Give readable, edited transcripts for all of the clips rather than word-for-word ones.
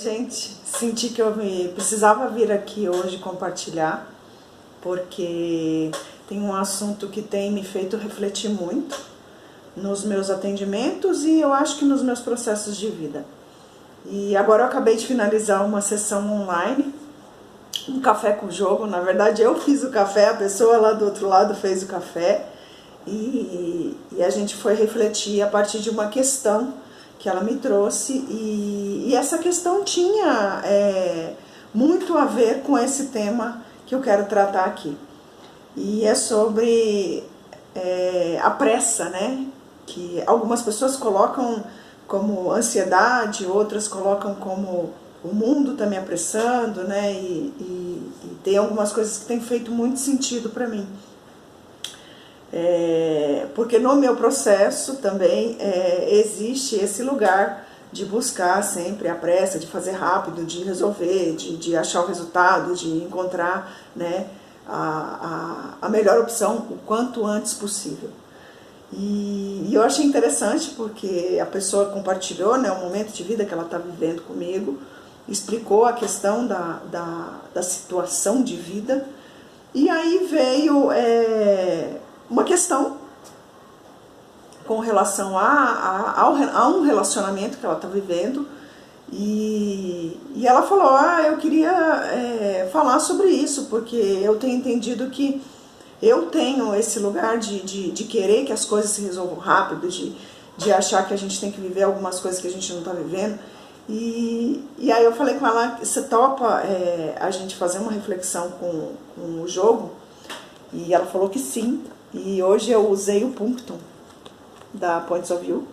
gente, senti que precisava vir aqui hoje compartilhar, porque tem um assunto que tem me feito refletir muito nos meus atendimentos e eu acho que nos meus processos de vida. E agora eu acabei de finalizar uma sessão online, um café com jogo. Na verdade eu fiz o café, a pessoa lá do outro lado fez o café e a gente foi refletir a partir de uma questão que ela me trouxe, e essa questão tinha muito a ver com esse tema que eu quero tratar aqui. E é sobre a pressa, né? Que algumas pessoas colocam como ansiedade, outras colocam como o mundo está me apressando, né? E tem algumas coisas que têm feito muito sentido para mim. Porque no meu processo também existe esse lugar de buscar sempre a pressa, de fazer rápido, de resolver, de achar o resultado, de encontrar, né, a melhor opção o quanto antes possível. E eu achei interessante porque a pessoa compartilhou, né, o momento de vida que ela está vivendo comigo, explicou a questão da situação de vida, e aí veio uma questão com relação a um relacionamento que ela está vivendo, e ela falou, eu queria falar sobre isso, porque eu tenho entendido que eu tenho esse lugar de querer que as coisas se resolvam rápido, de achar que a gente tem que viver algumas coisas que a gente não está vivendo. E aí eu falei com ela, você topa a gente fazer uma reflexão com o jogo? E ela falou que sim. E hoje eu usei o Punctum da Points of View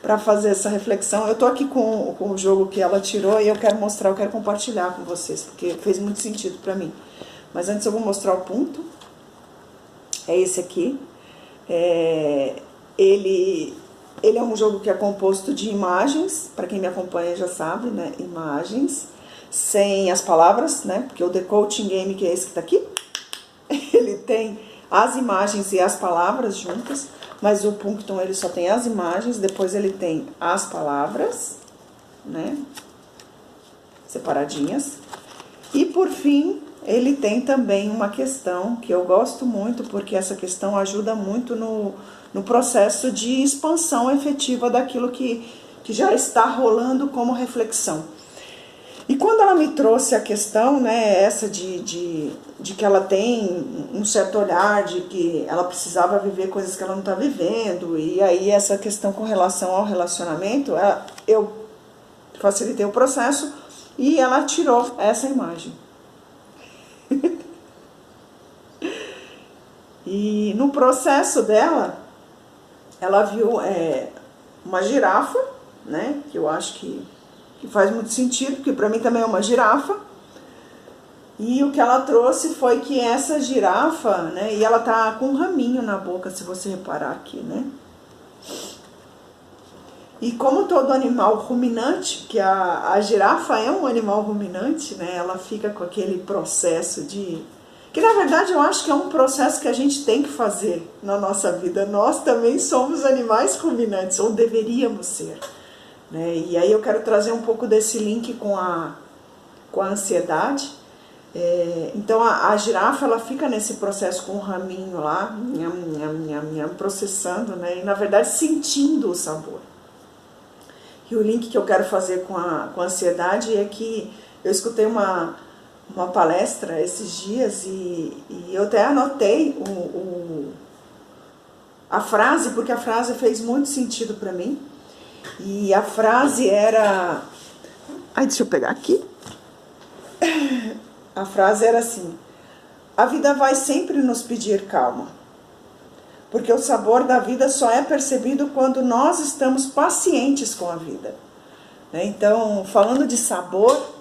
para fazer essa reflexão. Eu tô aqui com o jogo que ela tirou e eu quero mostrar, eu quero compartilhar com vocês, porque fez muito sentido para mim. Mas antes eu vou mostrar o Punctum. É esse aqui. Ele é um jogo que é composto de imagens, para quem me acompanha já sabe, né? Imagens, sem as palavras, né? Porque o The Coaching Game, que é esse que tá aqui, ele tem as imagens e as palavras juntas, mas o Punctum ele só tem as imagens, depois ele tem as palavras, né, separadinhas, e por fim ele tem também uma questão que eu gosto muito, porque essa questão ajuda muito no processo de expansão efetiva daquilo que já está rolando como reflexão. E quando ela me trouxe a questão, né, essa de que ela tem um certo olhar, de que ela precisava viver coisas que ela não está vivendo, e aí essa questão com relação ao relacionamento, eu facilitei o processo e ela tirou essa imagem. E no processo dela, ela viu uma girafa, né, que eu acho que faz muito sentido, porque para mim também é uma girafa. E o que ela trouxe foi que essa girafa, né, e ela tá com um raminho na boca, se você reparar aqui, né? E como todo animal ruminante, que a girafa é um animal ruminante, né, ela fica com aquele processo que na verdade eu acho que é um processo que a gente tem que fazer na nossa vida. Nós também somos animais ruminantes, ou deveríamos ser. Né? E aí eu quero trazer um pouco desse link com a ansiedade. Então a girafa ela fica nesse processo com o raminho lá, processando, né? E na verdade sentindo o sabor. E o link que eu quero fazer com a ansiedade é que eu escutei uma palestra esses dias e eu até anotei a frase, porque a frase fez muito sentido para mim. E a frase era... deixa eu pegar aqui. A frase era assim: a vida vai sempre nos pedir calma, porque o sabor da vida só é percebido quando nós estamos pacientes com a vida. Então, falando de sabor,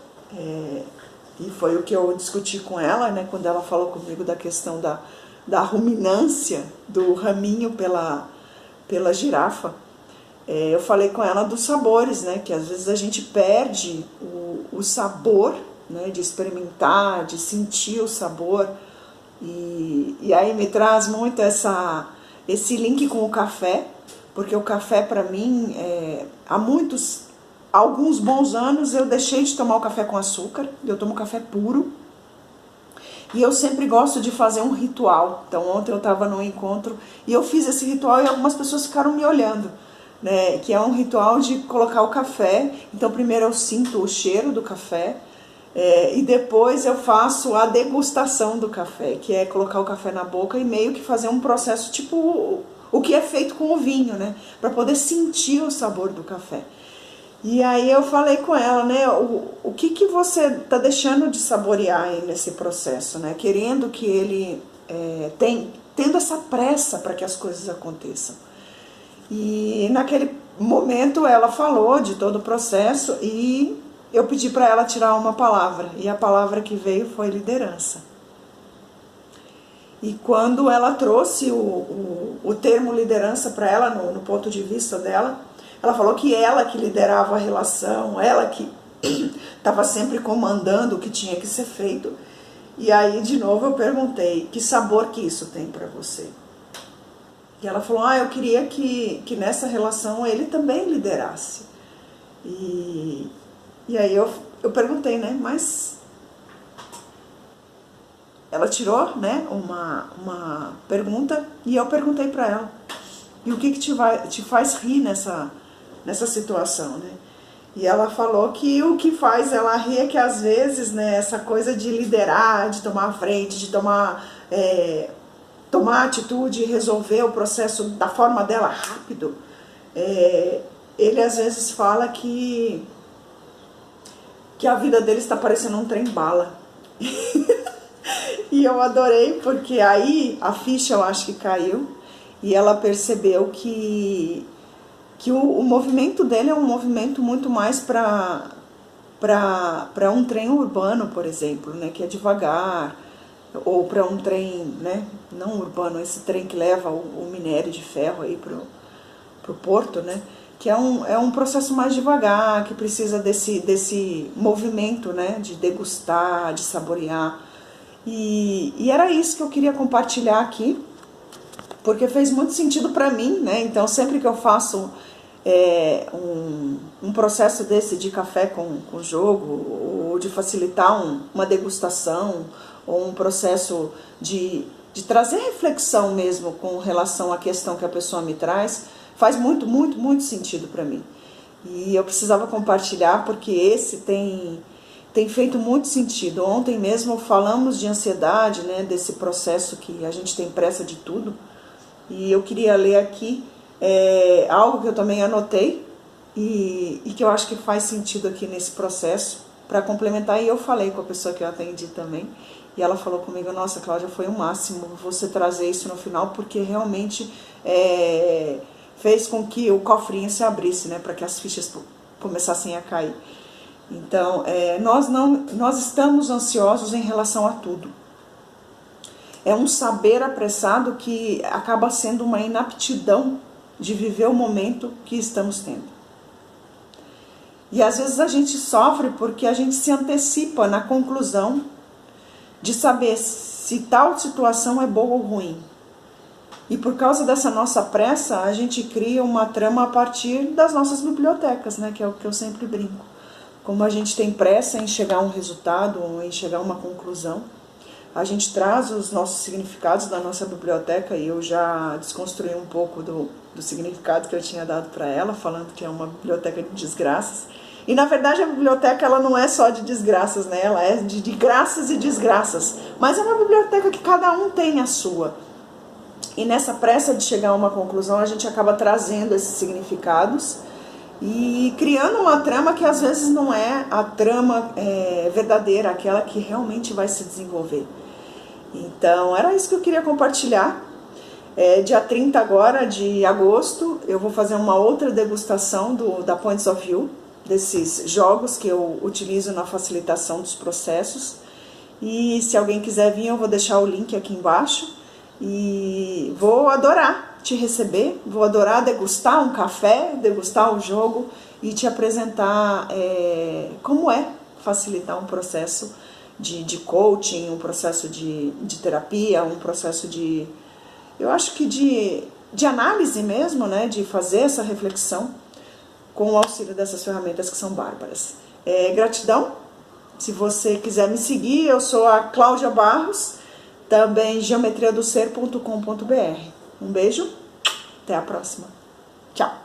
e foi o que eu discuti com ela, né, quando ela falou comigo da questão da ruminância, do raminho pela girafa. Eu falei com ela dos sabores, né, que às vezes a gente perde o sabor, né, de experimentar, de sentir o sabor, e aí me traz muito esse link com o café, porque o café para mim, há muitos alguns bons anos eu deixei de tomar o café com açúcar, eu tomo café puro. E eu sempre gosto de fazer um ritual. Então ontem eu estava num encontro e eu fiz esse ritual e algumas pessoas ficaram me olhando, né? Que é um ritual de colocar o café. Então primeiro eu sinto o cheiro do café e depois eu faço a degustação do café, que é colocar o café na boca e meio que fazer um processo tipo o que é feito com o vinho, né? Para poder sentir o sabor do café. E aí eu falei com ela, né, o que você está deixando de saborear aí nesse processo, né, querendo que ele tendo essa pressa para que as coisas aconteçam. E naquele momento ela falou de todo o processo e eu pedi para ela tirar uma palavra, e a palavra que veio foi liderança. E quando ela trouxe o termo liderança para ela, no ponto de vista dela, ela falou que ela que liderava a relação, ela que estava sempre comandando o que tinha que ser feito. E aí, de novo, eu perguntei, que sabor que isso tem para você? E ela falou, eu queria que nessa relação ele também liderasse. E aí eu perguntei, né, mas... Ela tirou, né, uma pergunta e eu perguntei para ela, e o que te faz rir nessa situação, né? E ela falou que o que faz ela rir é que às vezes, né, essa coisa de liderar, de tomar a frente, de tomar atitude, resolver o processo da forma dela rápido, ele às vezes fala que a vida dele está parecendo um trem-bala. E eu adorei, porque aí a ficha eu acho que caiu e ela percebeu que o movimento dele é um movimento muito mais para um trem urbano, por exemplo, né, que é devagar, ou para um trem, né, não urbano, esse trem que leva o minério de ferro aí pro porto, né, que é um processo mais devagar, que precisa desse movimento, né, de degustar, de saborear. E era isso que eu queria compartilhar aqui, porque fez muito sentido para mim, né? Então sempre que eu faço um processo desse de café com jogo, ou de facilitar uma degustação, ou um processo de trazer reflexão mesmo com relação à questão que a pessoa me traz, faz muito, muito, muito sentido para mim. E eu precisava compartilhar porque esse tem feito muito sentido. Ontem mesmo falamos de ansiedade, né, desse processo que a gente tem pressa de tudo. E eu queria ler aqui algo que eu também anotei e que eu acho que faz sentido aqui nesse processo para complementar. E eu falei com a pessoa que eu atendi também. E ela falou comigo, nossa, Cláudia, foi o máximo você trazer isso no final, porque realmente fez com que o cofrinho se abrisse, né, para que as fichas começassem a cair. Então, nós estamos ansiosos em relação a tudo. É um saber apressado que acaba sendo uma inaptidão de viver o momento que estamos tendo. E às vezes a gente sofre porque a gente se antecipa na conclusão de saber se tal situação é boa ou ruim. E por causa dessa nossa pressa, a gente cria uma trama a partir das nossas bibliotecas, né, que é o que eu sempre brinco. Como a gente tem pressa em chegar a um resultado, ou em chegar a uma conclusão, a gente traz os nossos significados da nossa biblioteca, e eu já desconstruí um pouco do significado que eu tinha dado para ela, falando que é uma biblioteca de desgraças. E na verdade a biblioteca ela não é só de desgraças, né? Ela é de graças e desgraças, mas é uma biblioteca que cada um tem a sua. E nessa pressa de chegar a uma conclusão, a gente acaba trazendo esses significados e criando uma trama que às vezes não é a trama verdadeira, aquela que realmente vai se desenvolver. Então era isso que eu queria compartilhar. Dia 30 agora de agosto eu vou fazer uma outra degustação da Points of View, desses jogos que eu utilizo na facilitação dos processos. E se alguém quiser vir, eu vou deixar o link aqui embaixo. E vou adorar te receber, vou adorar degustar um café, degustar o jogo e te apresentar como é facilitar um processo de coaching, um processo de terapia, um processo eu acho que de análise mesmo, né, de fazer essa reflexão com o auxílio dessas ferramentas que são bárbaras. Gratidão. Se você quiser me seguir, eu sou a Cláudia Barros, também geometriadoser.com.br. Um beijo, até a próxima. Tchau!